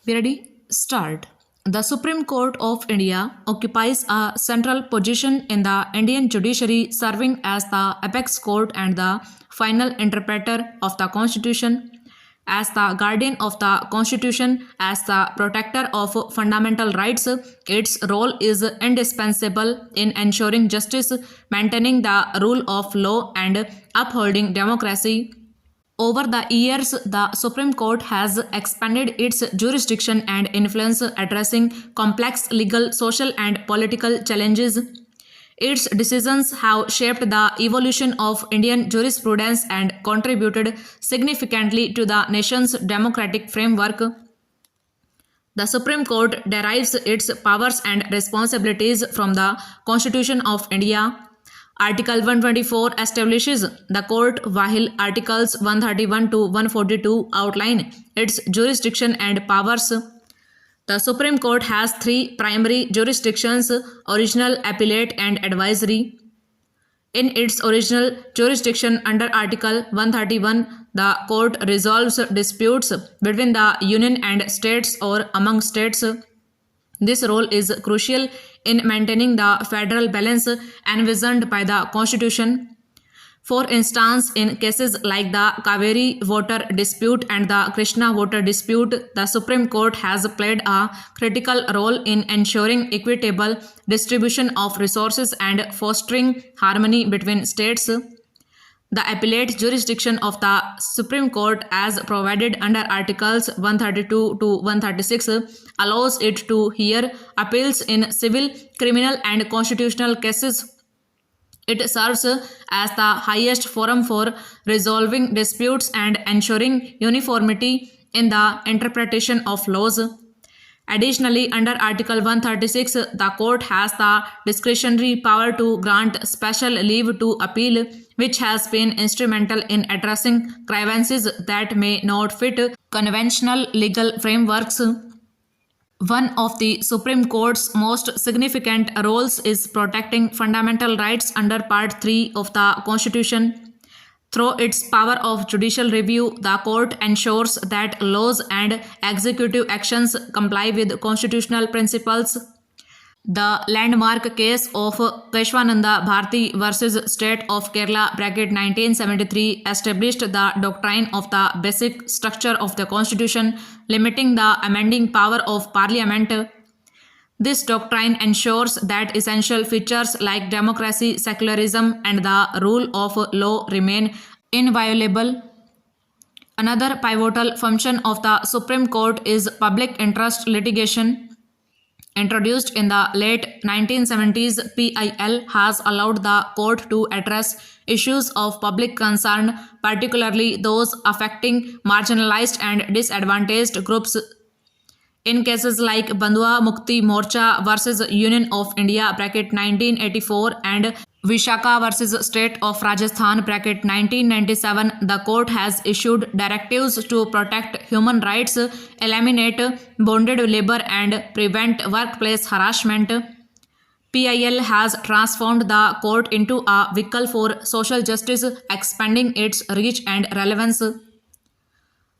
Be ready? Start. The Supreme Court of India occupies a central position in the Indian judiciary, serving as the apex court and the final interpreter of the Constitution. As the guardian of the Constitution, as the protector of fundamental rights, its role is indispensable in ensuring justice, maintaining the rule of law, and upholding democracy. Over the years, the Supreme Court has expanded its jurisdiction and influence, addressing complex legal, social, and political challenges. Its decisions have shaped the evolution of Indian jurisprudence and contributed significantly to the nation's democratic framework. The Supreme Court derives its powers and responsibilities from the Constitution of India. Article 124 establishes the court, while Articles 131 to 142 outline its jurisdiction and powers. The Supreme Court has three primary jurisdictions: original, appellate, and advisory. In its original jurisdiction under Article 131, the court resolves disputes between the Union and states or among states. This role is crucial in maintaining the federal balance envisioned by the Constitution. For instance, in cases like the Kaveri water dispute and the Krishna water dispute, the Supreme Court has played a critical role in ensuring equitable distribution of resources and fostering harmony between states. The appellate jurisdiction of the Supreme Court, as provided under Articles 132 to 136, allows it to hear appeals in civil, criminal, and constitutional cases. It serves as the highest forum for resolving disputes and ensuring uniformity in the interpretation of laws. Additionally, under Article 136, the court has the discretionary power to grant special leave to appeal, which has been instrumental in addressing grievances that may not fit conventional legal frameworks. One of the Supreme Court's most significant roles is protecting fundamental rights under Part 3 of the Constitution. Through its power of judicial review, the court ensures that laws and executive actions comply with constitutional principles. The landmark case of Keshwananda Bharati versus State of Kerala (1973) established the doctrine of the basic structure of the Constitution, limiting the amending power of Parliament. This doctrine ensures that essential features like democracy, secularism, and the rule of law remain inviolable. Another pivotal function of the Supreme Court is public interest litigation. Introduced in the late 1970s, PIL has allowed the court to address issues of public concern, particularly those affecting marginalized and disadvantaged groups. In cases like Bandhua Mukti Morcha versus Union of India (1984) and Vishaka versus State of Rajasthan (1997), the court has issued directives to protect human rights, eliminate bonded labor, and prevent workplace harassment. PIL has transformed the court into a vehicle for social justice, expanding its reach and relevance.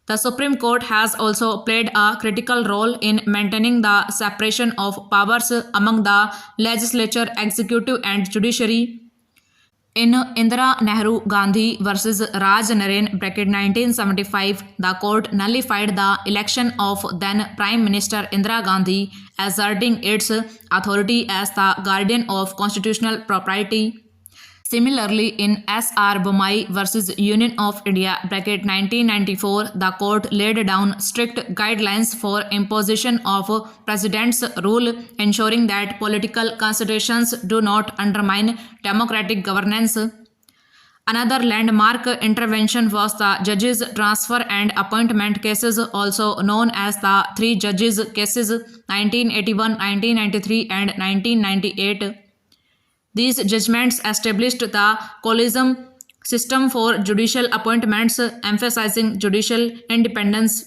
The Supreme Court has also played a critical role in maintaining the separation of powers among the legislature, executive, and judiciary. In Indira Nehru Gandhi versus Raj Naren (1975), the court nullified the election of then Prime Minister Indira Gandhi, asserting its authority as the guardian of constitutional propriety. Similarly, in S.R. Bommai versus Union of India (1994), the court laid down strict guidelines for imposition of President's rule, ensuring that political considerations do not undermine democratic governance. Another landmark intervention was the Judges Transfer and Appointment cases, also known as the Three Judges cases (1981, 1993, and 1998). These judgments established the collegium system for judicial appointments, emphasizing judicial independence.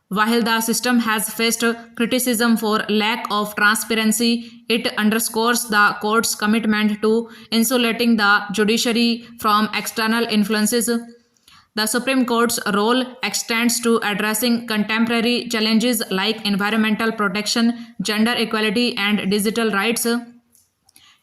While the system has faced criticism for lack of transparency, it underscores the court's commitment to insulating the judiciary from external influences. The Supreme Court's role extends to addressing contemporary challenges like environmental protection, gender equality, and digital rights.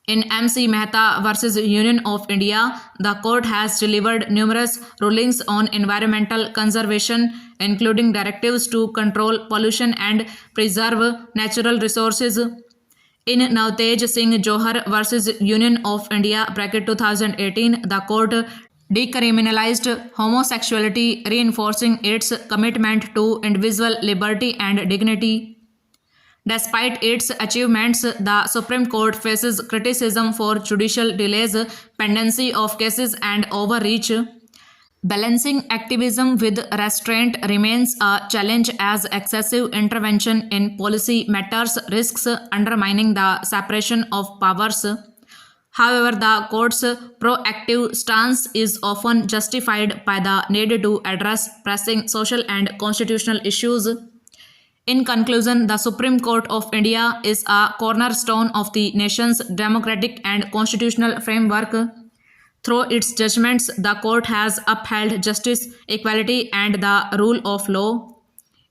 In MC Mehta versus Union of India, the court has delivered numerous rulings on environmental conservation, including directives to control pollution and preserve natural resources. In Navtej Singh Johar versus Union of India (2018), the court decriminalized homosexuality, reinforcing its commitment to individual liberty and dignity. Despite its achievements, the Supreme Court faces criticism for judicial delays, pendency of cases, and overreach. Balancing activism with restraint remains a challenge as excessive intervention in policy matters risks undermining the separation of powers. However, the court's proactive stance is often justified by the need to address pressing social and constitutional issues. In conclusion, the Supreme Court of India is a cornerstone of the nation's democratic and constitutional framework. Through its judgments, the court has upheld justice, equality, and the rule of law.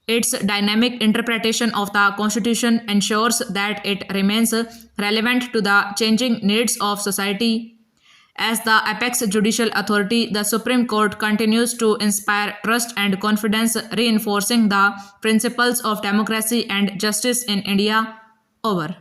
Its dynamic interpretation of the Constitution ensures that it remains relevant to the changing needs of society. As the apex judicial authority, the Supreme Court continues to inspire trust and confidence, reinforcing the principles of democracy and justice in India. Over.